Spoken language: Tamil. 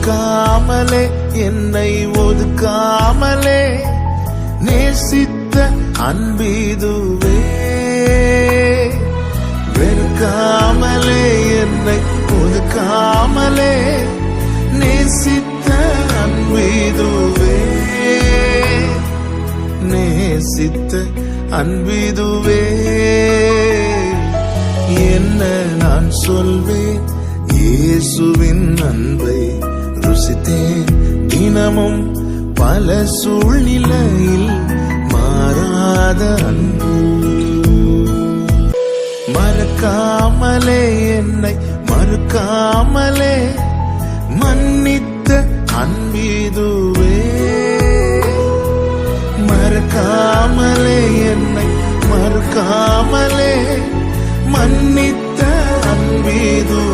மறுக்காமலே என்னை ஒதுக்காமலே நேசித்த அன்பீதுவே. வெறுக்காமலே என்னை ஒதுக்காமலே நேசித்த அன்பீதுவே. நேசித்த அன்பீதுவே. என்ன நான் சொல்வேன், இயேசுவின் அன்பை ருசித்தேன் தினமும் பல சூழ்நிலையில் மாறாத அன்பு. மறக்காமலே என்னை மறுக்காமலே மன்னித்த அன்பீதுவே. மறக்காமலே என்னை மறுக்காமலே மன்னித்த அன்பீதுவே.